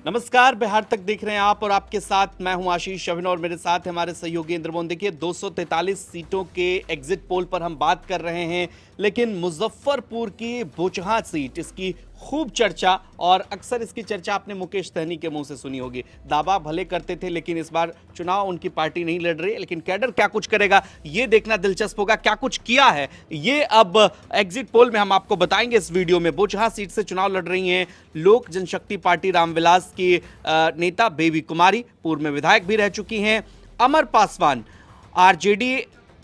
नमस्कार, बिहार तक देख रहे हैं आप और आपके साथ मैं हूं आशीष शविन और मेरे साथ हमारे सहयोगी इंद्र मोहन। देखिए 243 सीटों के एग्जिट पोल पर हम बात कर रहे हैं, लेकिन मुजफ्फरपुर की बोचहा सीट, इसकी खूब चर्चा और अक्सर इसकी चर्चा आपने मुकेश सहनी के मुंह से सुनी होगी। दावा भले करते थे लेकिन इस बार चुनाव उनकी पार्टी नहीं लड़ रही, लेकिन कैडर क्या कुछ करेगा ये देखना दिलचस्प होगा। क्या कुछ किया है ये अब एग्जिट पोल में हम आपको बताएंगे इस वीडियो में। बोचहा सीट से चुनाव लड़ रही हैं लोक जनशक्ति पार्टी रामविलास की नेता बेबी कुमारी, पूर्व में विधायक भी रह चुकी हैं। अमर पासवान आरजेडी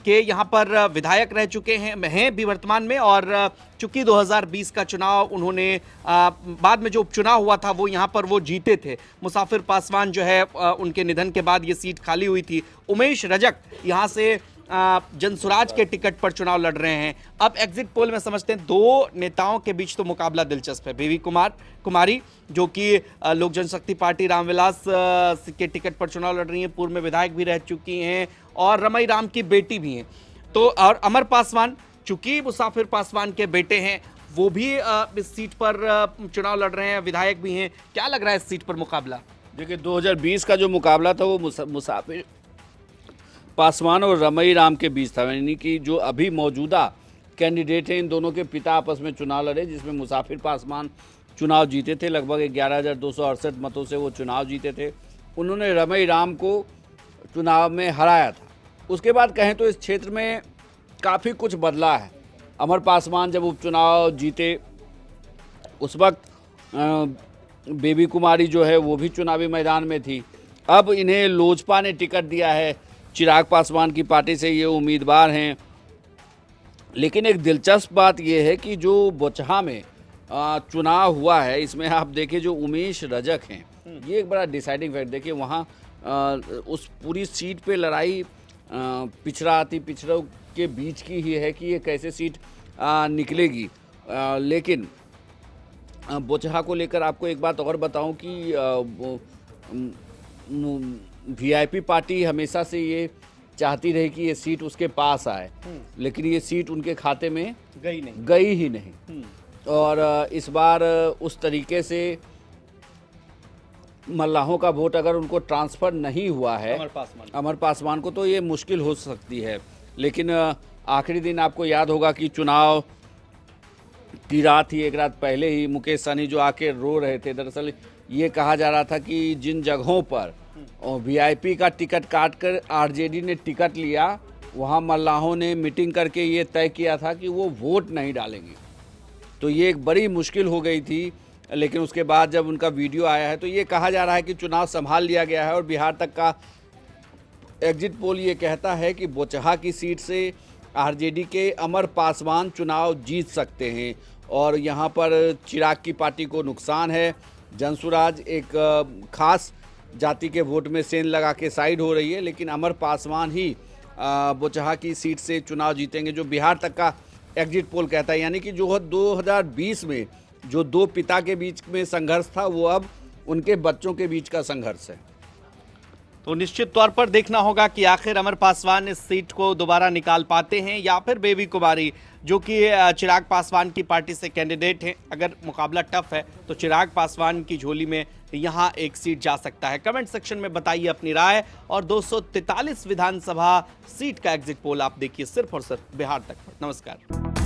के यहां पर विधायक रह चुके हैं भी वर्तमान में, और चूंकि 2020 का चुनाव उन्होंने बाद में जो उपचुनाव हुआ था वो यहां पर वो जीते थे। मुसाफिर पासवान जो है उनके निधन के बाद ये सीट खाली हुई थी। उमेश रजक यहां से जनसुराज के टिकट पर चुनाव लड़ रहे हैं। अब एग्जिट पोल में समझते हैं दो नेताओं के बीच तो मुकाबला दिलचस्प है। बेबी कुमारी जो कि लोक जनशक्ति पार्टी रामविलास के टिकट पर चुनाव लड़ रही हैं, पूर्व में विधायक भी रह चुकी हैं और रमई राम की बेटी भी हैं। तो और अमर पासवान चूंकि मुसाफिर पासवान के बेटे हैं, वो भी इस सीट पर चुनाव लड़ रहे हैं, विधायक भी हैं। क्या लग रहा है इस सीट पर मुकाबला? देखिए 2020 का जो मुकाबला था वो मुसाफिर पासवान और रमई राम के बीच था, यानी कि जो अभी मौजूदा कैंडिडेट हैं इन दोनों के पिता आपस में चुनाव लड़े, जिसमें मुसाफिर पासवान चुनाव जीते थे। लगभग 11,268 मतों से वो चुनाव जीते थे। उन्होंने रमई राम को चुनाव में हराया था। उसके बाद कहें तो इस क्षेत्र में काफ़ी कुछ बदला है। अमर पासवान जब उपचुनाव जीते उस वक्त बेबी कुमारी जो है वो भी चुनावी मैदान में थी। अब इन्हें लोजपा ने टिकट दिया है, चिराग पासवान की पार्टी से ये उम्मीदवार हैं। लेकिन एक दिलचस्प बात ये है कि जो बोचहा में चुनाव हुआ है, इसमें आप देखिए जो उमेश रजक हैं, ये एक बड़ा डिसाइडिंग फैक्टर। देखिए वहाँ उस पूरी सीट पे लड़ाई पिछड़ा अति पिछड़ों के बीच की ही है कि ये कैसे सीट निकलेगी। लेकिन बोचहा को लेकर आपको एक बात और बताऊं कि वीआईपी पार्टी हमेशा से ये चाहती रही कि ये सीट उसके पास आए, लेकिन ये सीट उनके खाते में गई ही नहीं। और इस बार उस तरीके से मल्लाहों का वोट अगर उनको ट्रांसफ़र नहीं हुआ है अमर पासवान को, तो ये मुश्किल हो सकती है। लेकिन आखिरी दिन आपको याद होगा कि चुनाव की रात ही, एक रात पहले ही मुकेश सहनी जो आके रो रहे थे। दरअसल ये कहा जा रहा था कि जिन जगहों पर वीआईपी का टिकट काटकर आरजेडी ने टिकट लिया, वहाँ मल्लाहों ने मीटिंग करके ये तय किया था कि वो वोट नहीं डालेंगे। तो ये एक बड़ी मुश्किल हो गई थी। लेकिन उसके बाद जब उनका वीडियो आया है तो ये कहा जा रहा है कि चुनाव संभाल लिया गया है। और बिहार तक का एग्जिट पोल ये कहता है कि बोचहा की सीट से आरजेडी के अमर पासवान चुनाव जीत सकते हैं और यहाँ पर चिराग की पार्टी को नुकसान है। जनसुराज एक खास जाति के वोट में सेंध लगा के साइड हो रही है, लेकिन अमर पासवान ही बोचहा की सीट से चुनाव जीतेंगे, जो बिहार तक का एग्जिट पोल कहता है। यानी कि जो 2020 में जो दो पिता के बीच में संघर्ष था, वो अब उनके बच्चों के बीच का संघर्ष है। तो निश्चित तौर पर देखना होगा कि आखिर अमर पासवान इस सीट को दोबारा निकाल पाते हैं या फिर बेबी कुमारी जो कि चिराग पासवान की पार्टी से कैंडिडेट हैं। अगर मुकाबला टफ है तो चिराग पासवान की झोली में यहां एक सीट जा सकता है। कमेंट सेक्शन में बताइए अपनी राय। और 243 विधानसभा सीट का एग्जिट पोल आप देखिए सिर्फ और सिर्फ बिहार तक पर। नमस्कार।